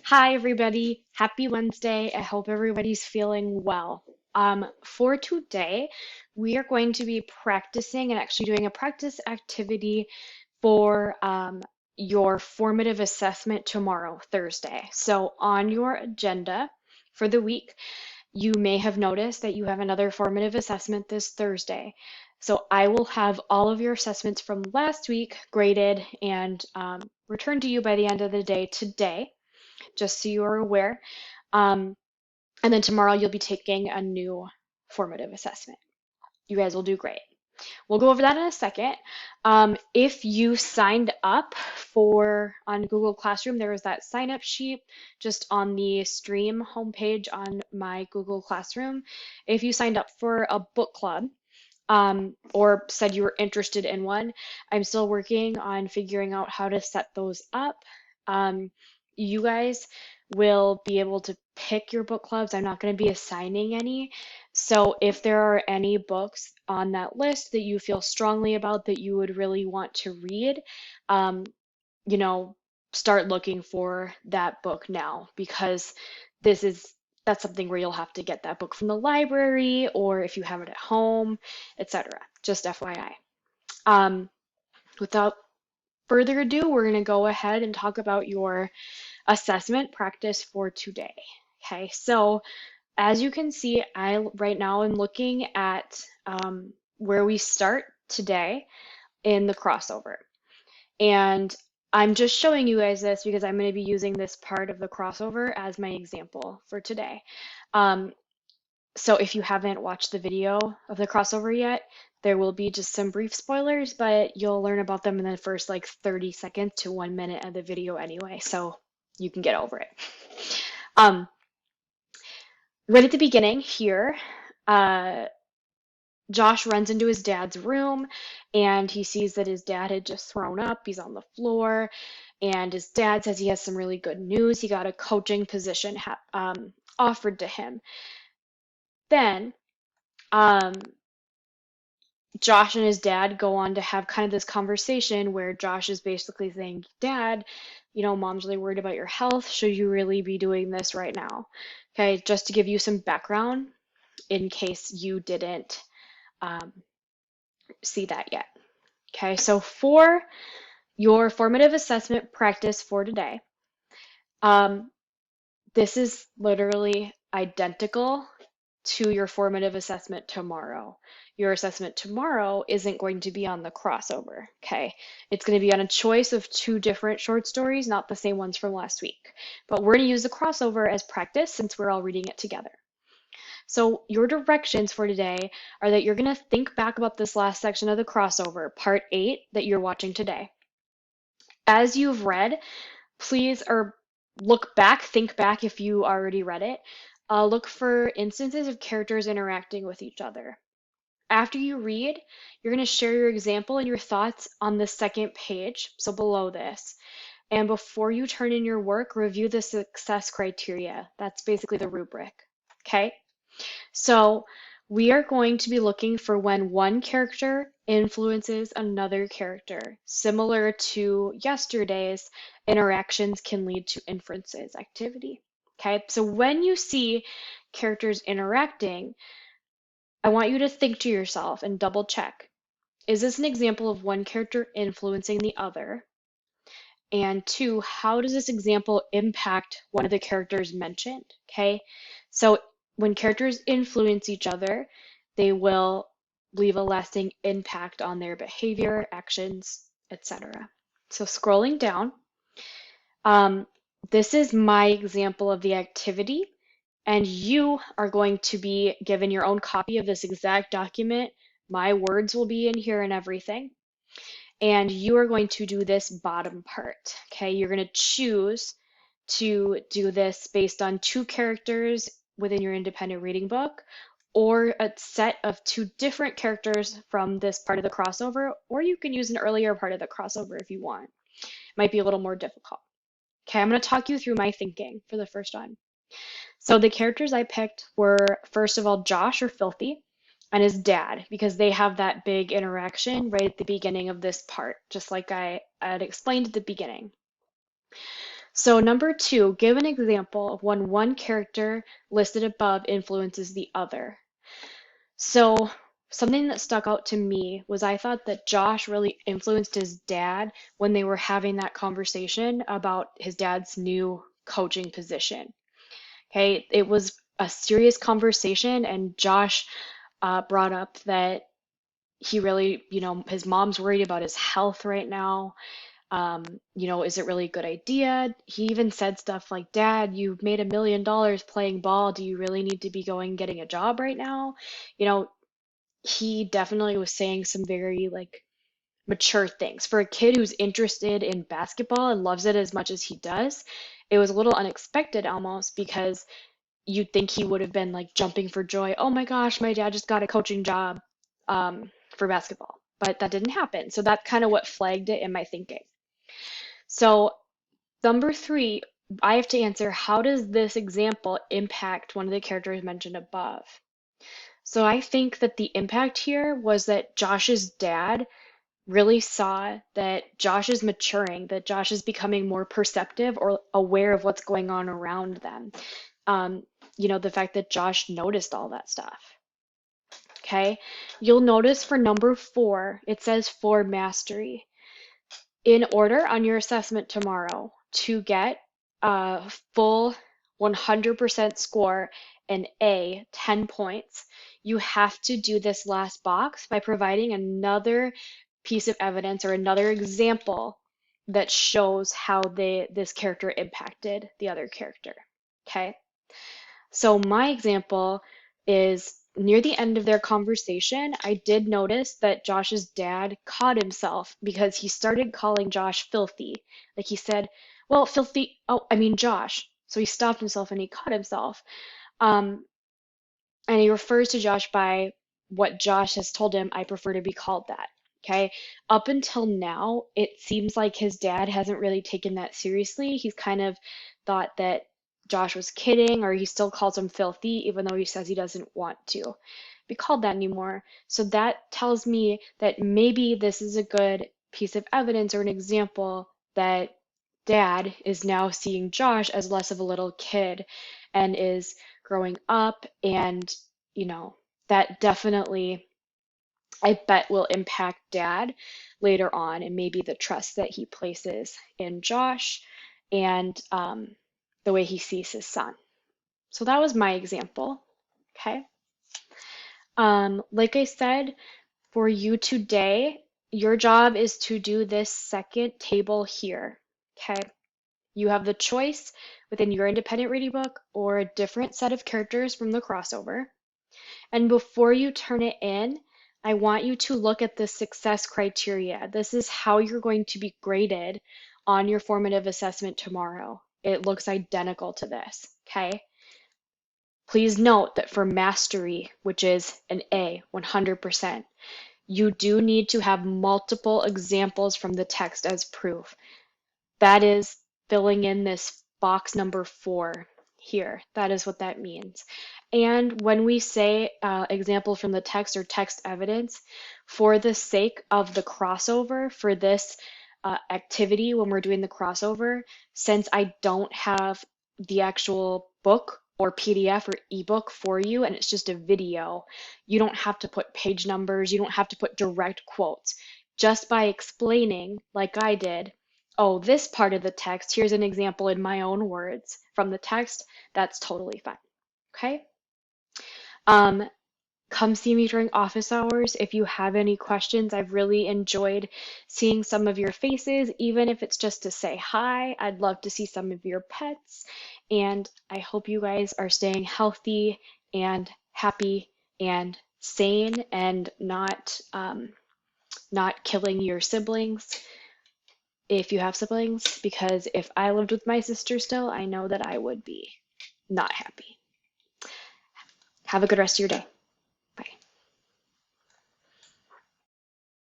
Hi, everybody. Happy Wednesday. I hope everybody's feeling well. For today, we are going to be practicing and actually doing a practice activity for your formative assessment tomorrow, Thursday. So, on your agenda for the week, you may have noticed that you have another formative assessment this Thursday. So, I will have all of your assessments from last week graded and returned to you by the end of the day today, just so you are aware. Um, and then tomorrow you'll be taking a new formative assessment. You guys will do great. We'll go over that in a second. If you signed up for on Google Classroom, there was that sign up sheet just on the stream homepage on my Google Classroom. If you signed up for a book club, or said you were interested in one, I'm still working on figuring out how to set those up. You guys will be able to pick your book clubs. I'm not going to be assigning any. So if there are any books on that list that you feel strongly about that you would really want to read, um, you know, start looking for that book now, because this is that's something where you'll have to get that book from the library or if you have it at home, etc. Just FYI. Um, Without further ado, we're going to go ahead and talk about your assessment practice for today. Okay, so as you can see, I right now am looking at where we start today in the crossover. And I'm just showing you guys this because I'm going to be using this part of the crossover as my example for today. Um, so if you haven't watched the video of the crossover yet, there will be just some brief spoilers, but you'll learn about them in the first like 30 seconds to 1 minute of the video anyway, so you can get over it. Um, right at the beginning here, uh, Josh runs into his dad's room and he sees that his dad had just thrown up. He's on the floor, and his dad says he has some really good news. He got a coaching position offered to him. Then um, Josh and his dad go on to have kind of this conversation where Josh is basically saying, Dad, mom's really worried about your health. Should you really be doing this right now? Okay, just to give you some background in case you didn't um, see that yet. Okay, so for your formative assessment practice for today, um, this is literally identical to your formative assessment tomorrow. Your assessment tomorrow isn't going to be on the crossover, okay? It's going to be on a choice of two different short stories, not the same ones from last week. But we're going to use the crossover as practice since we're all reading it together. So your directions for today are that you're going to think back about this last section of the crossover, part 8, that you're watching today. As you've read, please, or look back, think back if you already read it. Look for instances of characters interacting with each other. After you read, you're going to share your example and your thoughts on the second page, so below this. And before you turn in your work, review the success criteria. That's basically the rubric. Okay? So we are going to be looking for when one character influences another character. Similar to yesterday's, interactions can lead to inferences activity. Okay, so when you see characters interacting, I want you to think to yourself and double check. Is this an example of one character influencing the other? And two, how does this example impact one of the characters mentioned? Okay, so when characters influence each other, they will leave a lasting impact on their behavior, actions, etc. So scrolling down, um, this is my example of the activity, and you are going to be given your own copy of this exact document. My words will be in here and everything. And you are going to do this bottom part. Okay, you're going to choose to do this based on two characters within your independent reading book, or a set of two different characters from this part of the crossover, or you can use an earlier part of the crossover if you want. It might be a little more difficult. Okay, I'm going to talk you through my thinking for the first one. So the characters I picked were, first of all, Josh, or Filthy, and his dad, because they have that big interaction right at the beginning of this part, just like I had explained at the beginning. So number two, give an example of when one character listed above influences the other. So something that stuck out to me was I thought that Josh really influenced his dad when they were having that conversation about his dad's new coaching position. Okay, it was a serious conversation, and Josh brought up that he really, his mom's worried about his health right now. Is it really a good idea? He even said stuff like, Dad, you've made $1 million playing ball. Do you really need to be going and getting a job right now? You know, he definitely was saying some very like mature things. For a kid who's interested in basketball and loves it as much as he does, it was a little unexpected almost because you'd think he would have been like jumping for joy. Oh my gosh, my dad just got a coaching job for basketball. But that didn't happen. So that's kind of what flagged it in my thinking. So, number three, I have to answer, how does this example impact one of the characters mentioned above? So I think that the impact here was that Josh's dad really saw that Josh is maturing, that Josh is becoming more perceptive or aware of what's going on around them. Um, the fact that Josh noticed all that stuff. Okay. You'll notice for number four, it says for mastery. In order on your assessment tomorrow to get a full 100% score and A, 10 points, you have to do this last box by providing another piece of evidence or another example that shows how this character impacted the other character. Okay? So my example is near the end of their conversation, I did notice that Josh's dad caught himself because he started calling Josh filthy. Like he said, well, filthy, oh, I mean Josh. So he stopped himself and he caught himself. Um, and he refers to Josh by what Josh has told him, I prefer to be called that. Okay. Up until now, it seems like his dad hasn't really taken that seriously. He's kind of thought that Josh was kidding, or he still calls him filthy, even though he says he doesn't want to be called that anymore. So that tells me that maybe this is a good piece of evidence or an example that dad is now seeing Josh as less of a little kid and is growing up, and that definitely, I bet, will impact dad later on, and maybe the trust that he places in Josh and the way he sees his son. So that was my example. Okay. Like I said, for you today, your job is to do this second table here. Okay. You have the choice within your independent reading book or a different set of characters from the crossover. And before you turn it in, I want you to look at the success criteria. This is how you're going to be graded on your formative assessment tomorrow. It looks identical to this, okay? Please note that for mastery, which is an A, 100%, you do need to have multiple examples from the text as proof. That is filling in this box number 4 here. That is what that means. And when we say example from the text or text evidence, for the sake of the crossover for this activity, when we're doing the crossover, since I don't have the actual book or PDF or ebook for you, and it's just a video, you don't have to put page numbers, you don't have to put direct quotes. Just by explaining, like I did, oh, this part of the text, here's an example in my own words from the text, that's totally fine. Okay? Come see me during office hours if you have any questions. I've really enjoyed seeing some of your faces, even if it's just to say hi. I'd love to see some of your pets. And I hope you guys are staying healthy and happy and sane and not killing your siblings if you have siblings, because if I lived with my sister still, I know that I would be not happy. Have a good rest of your day.